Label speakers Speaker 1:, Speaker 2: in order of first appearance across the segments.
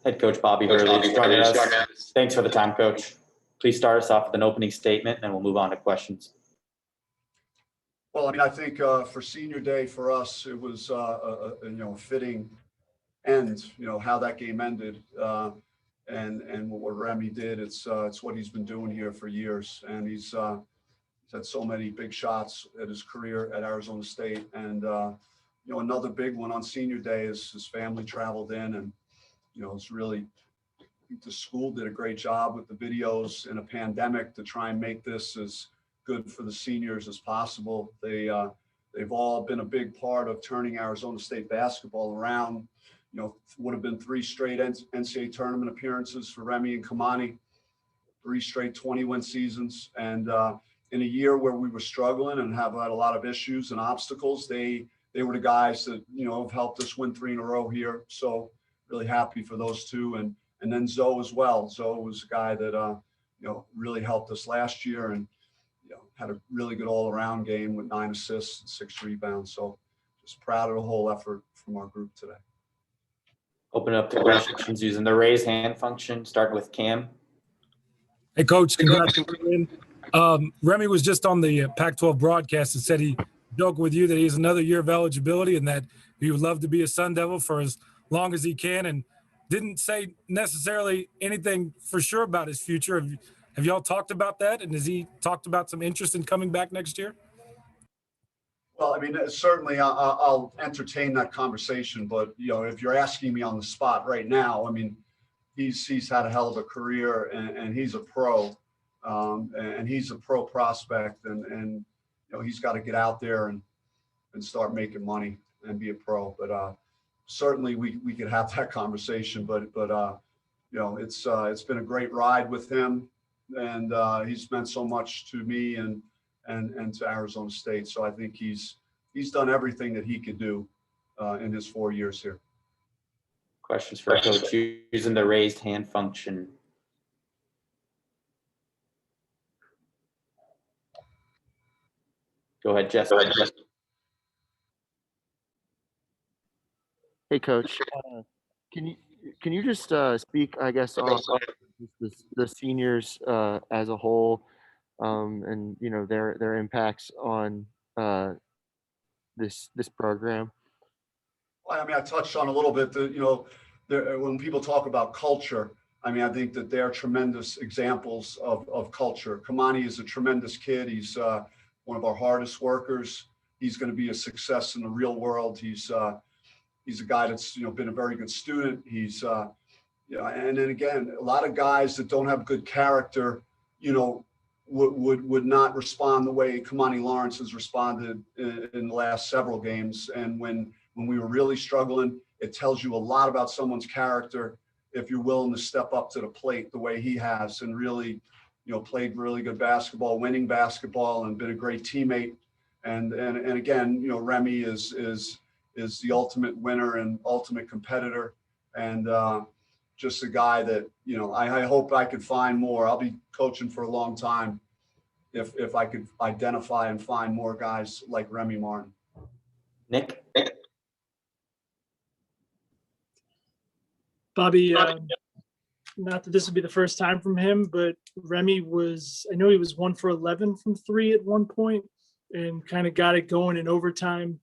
Speaker 1: Head coach Bobby Hurley joining us. Thanks for the time, Coach. Please start us off with an opening statement, and then we'll move on to questions.
Speaker 2: Well, I mean, I think for senior day for us, it was a fitting end. How that game ended, and what Remy did. It's what he's been doing here for years, and he's had so many big shots at his career at Arizona State, and another big one on senior day is his family traveled in, and it's really, I think the school did a great job with the videos in a pandemic to try and make this as good for the seniors as possible. They've all been a big part of turning Arizona State basketball around. Would have been 3 straight NCAA tournament appearances for Remy and Kamani, 3 straight 20-win seasons. And in a year where we were struggling and have had a lot of issues and obstacles, they were the guys that, have helped us win 3 in a row here. So really happy for those two. And then Zoe as well. Zoe was a guy that, really helped us last year and, had a really good all-around game with 9 assists and 6 rebounds. So just proud of the whole effort from our group today.
Speaker 1: Open up to questions using the raise hand function, starting with Cam.
Speaker 3: Hey, Coach, congrats. Remy was just on the Pac-12 broadcast and said he joked with you that he has another year of eligibility and that he would love to be a Sun Devil for as long as he can, and didn't say necessarily anything for sure about his future. Have y'all talked about that? And has he talked about some interest in coming back next year?
Speaker 2: Well, I mean, certainly I'll entertain that conversation, but if you're asking me on the spot right now, I mean, he's had a hell of a career and he's a pro, and he's a pro prospect, and he's got to get out there and start making money and be a pro. But certainly we could have that conversation, but it's been a great ride with him, and he's meant so much to me and to Arizona State. So I think he's done everything that he could do in his 4 years here.
Speaker 1: Questions for Coach using the raised hand function. Go ahead, Jess.
Speaker 4: Hey, Coach. Can you just speak, I guess, on the seniors as a whole, and their impacts on this program?
Speaker 2: Well, I mean, I touched on a little bit that when people talk about culture, I mean, I think that they're tremendous examples of culture. Kamani is a tremendous kid. He's one of our hardest workers. He's going to be a success in the real world. He's a guy that's been a very good student. He's and then again, a lot of guys that don't have good character, would not respond the way Kamani Lawrence has responded in the last several games. And when we were really struggling, it tells you a lot about someone's character if you're willing to step up to the plate the way he has and really, played really good basketball, winning basketball, and been a great teammate. And again, Remy is the ultimate winner and ultimate competitor, and just a guy that I hope I could find more. I'll be coaching for a long time if I could identify and find more guys like Remy Martin.
Speaker 1: Nick.
Speaker 5: Bobby, not that this would be the first time from him, but Remy I know he was 1 for 11 from 3 at one point and kind of got it going in overtime.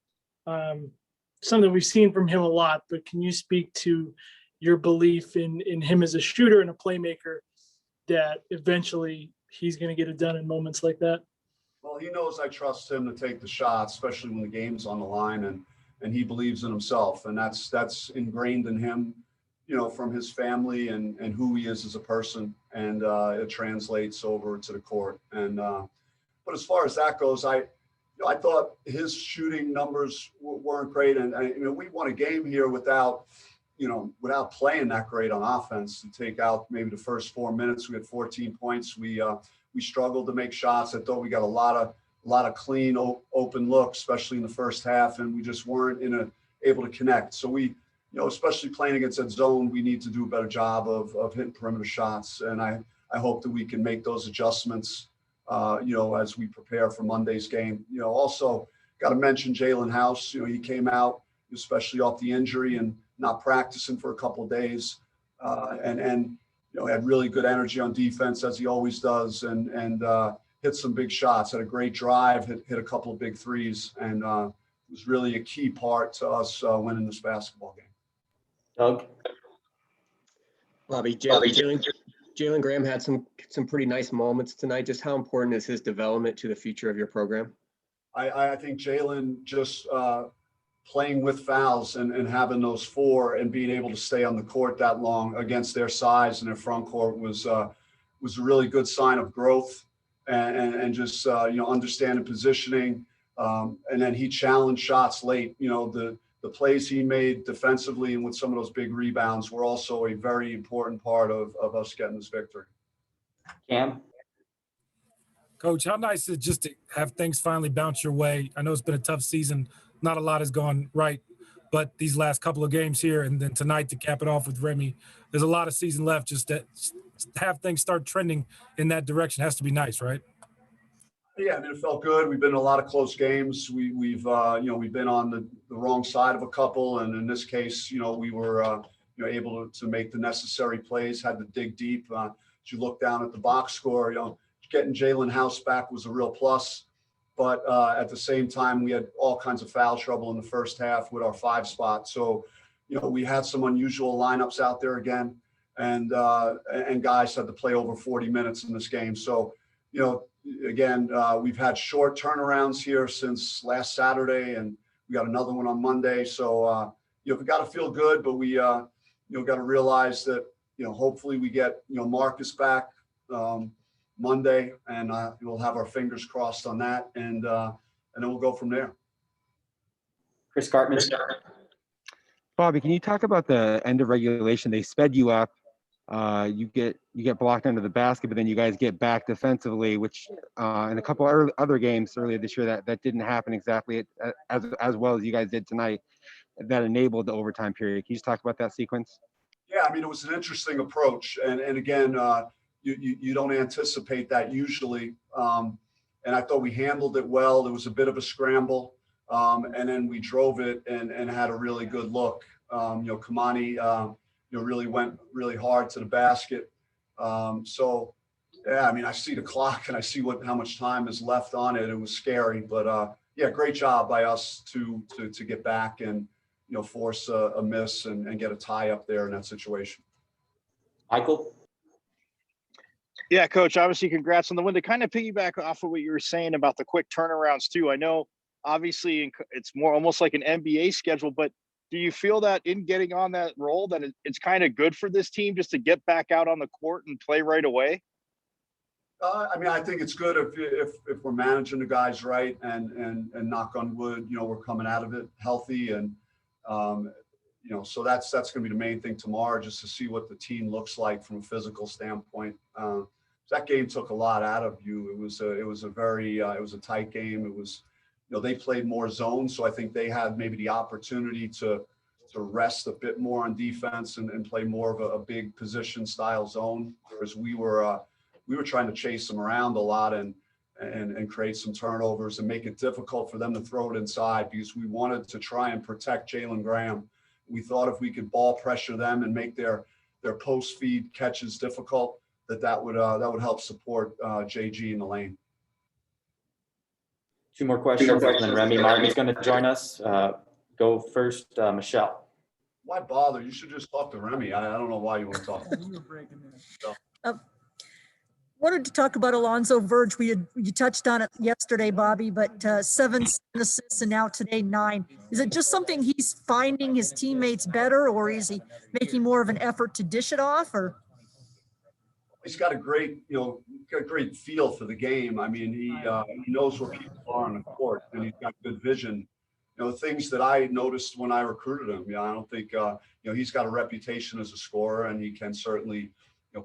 Speaker 5: Something we've seen from him a lot, but can you speak to your belief in him as a shooter and a playmaker, that eventually he's going to get it done in moments like that?
Speaker 2: Well, he knows I trust him to take the shots, especially when the game's on the line, and he believes in himself, and that's ingrained in him, from his family and who he is as a person, and it translates over to the court. And but as far as that goes, I thought his shooting numbers weren't great, and we won a game here without playing that great on offense. To take out maybe the first 4 minutes, we had 14 points. We struggled to make shots. I thought we got a lot of clean open looks, especially in the first half, and we just weren't able to connect. So we, especially playing against that zone, we need to do a better job of hitting perimeter shots. And I hope that we can make those adjustments, as we prepare for Monday's game. Also got to mention Jalen House. He came out, especially off the injury and not practicing for a couple of days. and had really good energy on defense as he always does, and hit some big shots. Had a great drive, hit a couple of big threes, and was really a key part to us winning this basketball game.
Speaker 1: Doug?
Speaker 6: Bobby, Jalen Graham had some pretty nice moments tonight. Just how important is his development to the future of your program?
Speaker 2: I think Jalen just playing with fouls and having those 4 and being able to stay on the court that long against their size and their front court was a really good sign of growth and just understanding positioning. And then he challenged shots late. The plays he made defensively and with some of those big rebounds were also a very important part of us getting this victory.
Speaker 1: Cam?
Speaker 3: Coach, how nice is it just to have things finally bounce your way? I know it's been a tough season. Not a lot has gone right, but these last couple of games here and then tonight to cap it off with Remy, there's a lot of season left. Just to have things start trending in that direction has to be nice, right?
Speaker 2: Yeah, I mean, it felt good. We've been in a lot of close games. We've been on the wrong side of a couple, and in this case, we were able to make the necessary plays. Had to dig deep. As you look down at the box score, getting Jalen House back was a real plus. But at the same time, we had all kinds of foul trouble in the first half with our 5 spot. So, we had some unusual lineups out there again, and guys had to play over 40 minutes in this game. So, again, we've had short turnarounds here since last Saturday, and we got another one on Monday. So, we got to feel good, but we, got to realize that, hopefully we get, Marcus back Monday, and we'll have our fingers crossed on that, and then we'll go from there.
Speaker 1: Chris Cartman?
Speaker 7: Bobby, can you talk about the end of regulation? They sped you up. You get blocked under the basket, but then you guys get back defensively, which in a couple other games earlier this year that didn't happen exactly as well as you guys did tonight. That enabled the overtime period. Can you just talk about that sequence?
Speaker 2: Yeah, I mean, it was an interesting approach, and again, you don't anticipate that usually, and I thought we handled it well. There was a bit of a scramble, and then we drove it and had a really good look. Kamani really went really hard to the basket. So, yeah, I mean, I see the clock and I see how much time is left on it. It was scary, but yeah, great job by us to get back and force a miss and get a tie up there in that situation.
Speaker 1: Michael?
Speaker 8: Yeah, Coach, obviously congrats on the win. To kind of piggyback off of what you were saying about the quick turnarounds too, I know obviously it's more almost like an NBA schedule, but do you feel that in getting on that role that it's kind of good for this team just to get back out on the court and play right away?
Speaker 2: I mean, I think it's good if we're managing the guys right and knock on wood, we're coming out of it healthy, and so that's going to be the main thing tomorrow, just to see what the team looks like from a physical standpoint. That game took a lot out of you. It was a tight game. It was, they played more zone, so I think they had maybe the opportunity to rest a bit more on defense and play more of a big position style zone, whereas we were trying to chase them around a lot and create some turnovers and make it difficult for them to throw it inside, because we wanted to try and protect Jalen Graham. We thought if we could ball pressure them and make their post feed catches difficult, that would help support JG in the lane.
Speaker 1: 2 more questions, and then Remy Martin is going to join us. Go first, Michelle.
Speaker 2: Why bother? You should just talk to Remy. I don't know why you want to talk.
Speaker 9: Wanted to talk about Alonzo Verge. You touched on it yesterday, Bobby, but 7 assists and now today 9. Is it just something he's finding his teammates better, or is he making more of an effort to dish it off? Or
Speaker 2: he's got a great feel for the game. I mean, he knows where people are on the court, and he's got good vision. Things that I noticed when I recruited him. I don't think he's got a reputation as a scorer, and he can certainly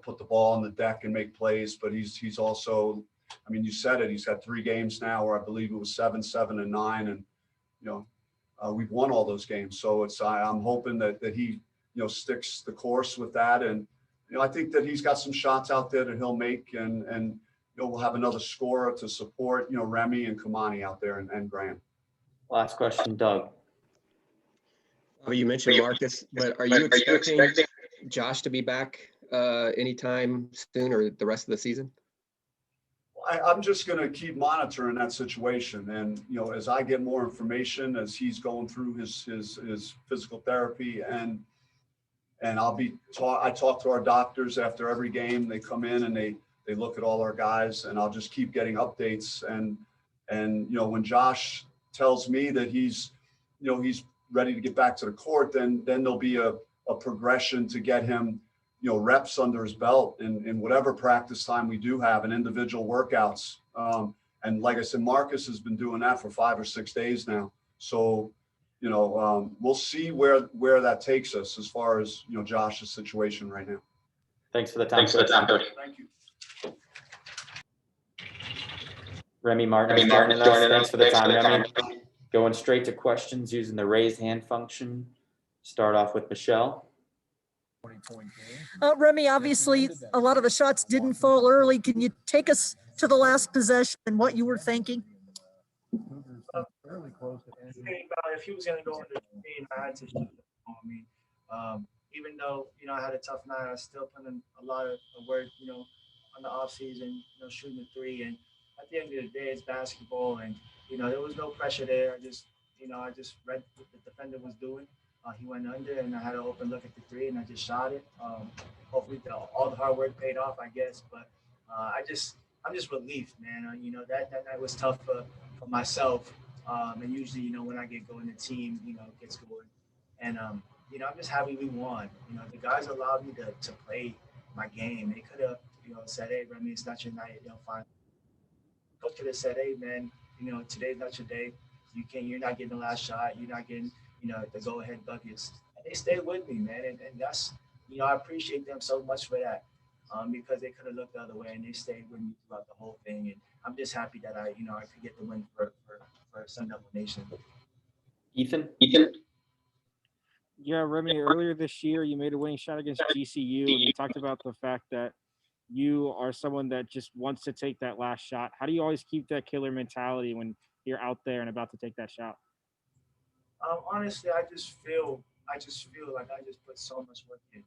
Speaker 2: put the ball on the deck and make plays. But he's also, I mean, you said it. He's had 3 games now where I believe it was 7, 7, and 9, and we've won all those games. So I'm hoping that he sticks the course with that, and I think that he's got some shots out there that he'll make, and we'll have another scorer to support Remy and Kamani out there, and Graham.
Speaker 1: Last question, Doug.
Speaker 6: Oh, you mentioned Marcus, but are you expecting Josh to be back anytime soon or the rest of the season?
Speaker 2: I'm just going to keep monitoring that situation. And, as I get more information as he's going through his physical therapy and I talk to our doctors after every game. They come in and they look at all our guys, and I'll just keep getting updates. And when Josh tells me that he's ready to get back to the court, then there'll be a progression to get him, reps under his belt in whatever practice time we do have and individual workouts. And like I said, Marcus has been doing that for 5 or 6 days now. So, we'll see where that takes us as far as, Josh's situation right now.
Speaker 1: Thanks for the time, Coach.
Speaker 2: Thank you.
Speaker 1: Remy Martin is joining us. Thanks for the time, Remy. Going straight to questions using the raise hand function. Start off with Michelle.
Speaker 9: Remy, obviously, a lot of the shots didn't fall early. Can you take us to the last possession and what you were thinking?
Speaker 10: If he was going to go under the screen, I had to shoot it on me. Even though, I had a tough night, I still put in a lot of work, on the off season, shooting the three. And at the end of the day, it's basketball. And, there was no pressure there. I just read what the defender was doing. He went under, and I had an open look at the three, and I just shot it. Hopefully, all the hard work paid off, I guess. But I'm just relieved, man. That night was tough for myself. And usually, when I get going, the team, gets going. And, I'm just happy we won. The guys allowed me to play my game. They could have, said, hey, Remy, it's not your night. Fine. Coach could have said, hey, man, today's not your day. You're not getting the last shot. You're not getting, the go-ahead buckets. And they stayed with me, man. And that's, I appreciate them so much for that. Because they could have looked the other way, and they stayed with me throughout the whole thing. And I'm just happy that I could get the win for Sun Devil Nation.
Speaker 1: Ethan?
Speaker 11: Yeah, Remy, earlier this year, you made a winning shot against GCU, and you talked about the fact that you are someone that just wants to take that last shot. How do you always keep that killer mentality when you're out there and about to take that shot?
Speaker 10: Honestly, I just feel like I just put so much work in.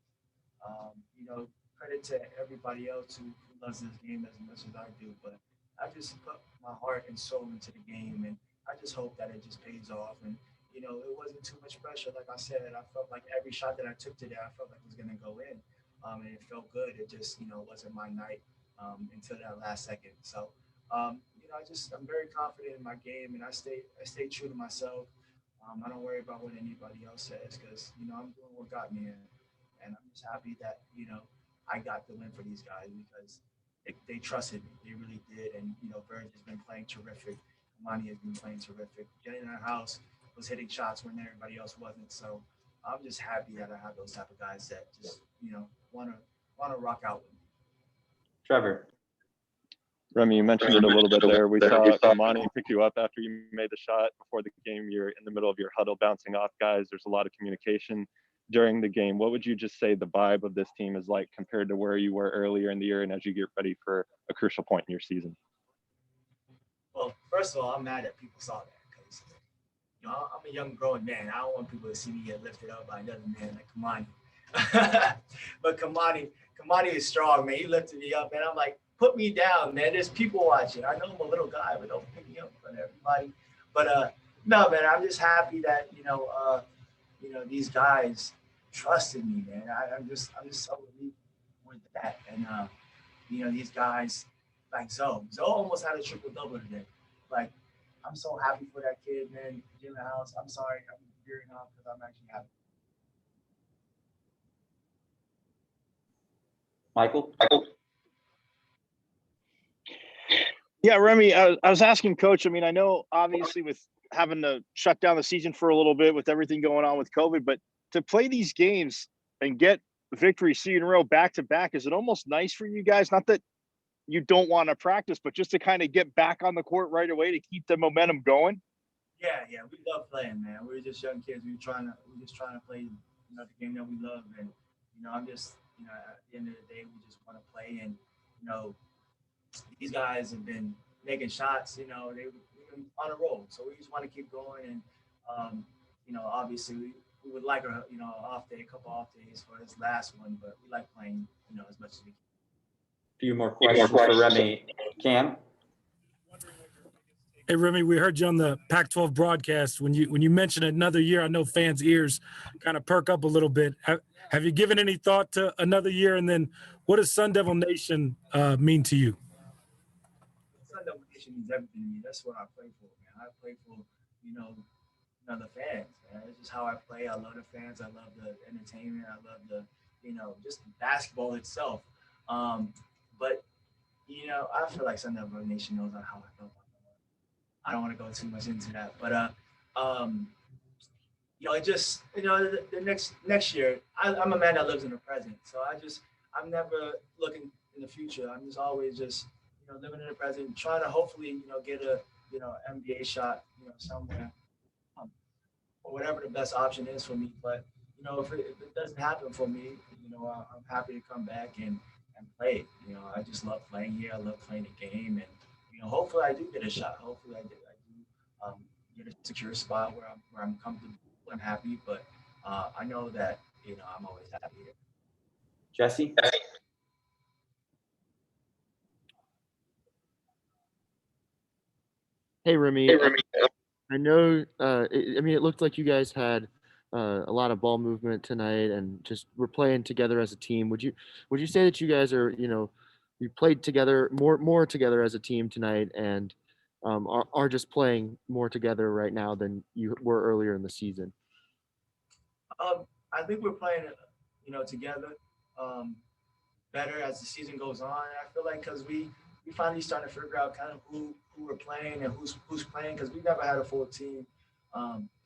Speaker 10: Credit to everybody else who loves this game as much as I do, but I just put my heart and soul into the game, and I just hope that it just pays off. And it wasn't too much pressure. Like I said, I felt like every shot that I took today, I felt like it was going to go in, and it felt good. It just wasn't my night until that last second. So I'm very confident in my game, and I stay true to myself. I don't worry about what anybody else says because I'm doing what got me in, and I'm just happy that I got the win for these guys because they trusted me. They really did. And, Verge has been playing terrific. Kamani has been playing terrific. Getting in our house was hitting shots when everybody else wasn't. So I'm just happy that I have those type of guys that just, want to rock out with me.
Speaker 1: Trevor?
Speaker 12: Remy, you mentioned it a little bit there. We saw Kamani pick you up after you made the shot. Before the game, you're in the middle of your huddle bouncing off guys. There's a lot of communication during the game. What would you just say the vibe of this team is like compared to where you were earlier in the year and as you get ready for a crucial point in your season?
Speaker 10: Well, first of all, I'm mad that people saw that because I'm a young growing man. I don't want people to see me get lifted up by another man like Kamani. But Kamani is strong, man. He lifted me up, man. I'm like, put me down, man. There's people watching. I know I'm a little guy, but don't pick me up in front of everybody. But no, man, I'm just happy that these guys trusted me, man. I'm just so relieved with that. And these guys like Zoe almost had a triple double today. Like, I'm so happy for that kid, man. In the house. I'm sorry, I'm gearing up because I'm actually happy.
Speaker 1: Michael?
Speaker 8: Yeah, Remy, I was asking Coach. I mean, I know obviously with having to shut down the season for a little bit with everything going on with COVID, but to play these games and get victories 3 in a row back to back, is it almost nice for you guys? Not that you don't want to practice, but just to kind of get back on the court right away to keep the momentum going?
Speaker 10: Yeah, we love playing, man. We're just young kids. We're just trying to play, the game that we love. And I'm just, at the end of the day, we just want to play. And these guys have been making shots. They've been on a roll. So we just want to keep going. And obviously we would like a off day, a couple off days for this last one, but we like playing as much as we can.
Speaker 1: Few more questions for Remy. Cam?
Speaker 3: Hey, Remy, we heard you on the Pac-12 broadcast. When you mentioned another year, I know fans' ears kind of perk up a little bit. Have you given any thought to another year? And then what does Sun Devil Nation mean to you?
Speaker 10: Sun Devil Nation means everything to me. That's what I play for, man. I play for, the fans, man. It's just how I play. I love the fans. I love the entertainment. I love the, just basketball itself. But, I feel like Sun Devil Nation knows how I feel. I don't want to go too much into that, but it just the next year, I'm a man that lives in the present, so I'm never looking in the future. I'm just always just living in the present, trying to hopefully get a NBA shot somewhere, or whatever the best option is for me. But if it doesn't happen for me, I'm happy to come back and play. I just love playing here. I love playing the game, and hopefully I do get a shot. Hopefully I do get a secure spot where I'm comfortable and happy. But I know that I'm always happy here.
Speaker 1: Jesse?
Speaker 4: Hey, Remy. I know. It looked like you guys had a lot of ball movement tonight, and just were playing together as a team. Would you say that you guys are, you played together more together as a team tonight, and are just playing more together right now than you were earlier in the season?
Speaker 10: I think we're playing, together better as the season goes on. I feel like because we finally starting to figure out kind of who we're playing and who's playing, because we never had a full team.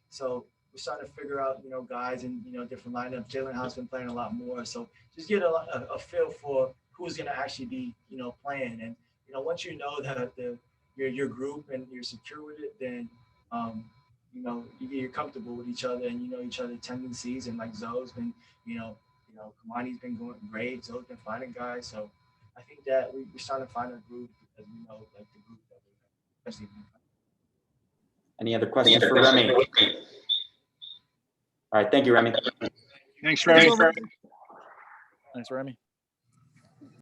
Speaker 10: So we're starting to figure out, guys in, different lineups. Jalen House been playing a lot more. So just get a feel for who's going to actually be, playing. And, once you know that your group and you're secure with it, then, you're comfortable with each other, and you know each other's tendencies. And like Zoe's been, Kamani's been going great. Zoe's been finding guys. So I think that we're starting to find a group, because we know like the group that we're especially.
Speaker 1: Any other questions for Remy? All right, thank you, Remy.
Speaker 8: Thanks, Remy.
Speaker 13: Thanks, Remy.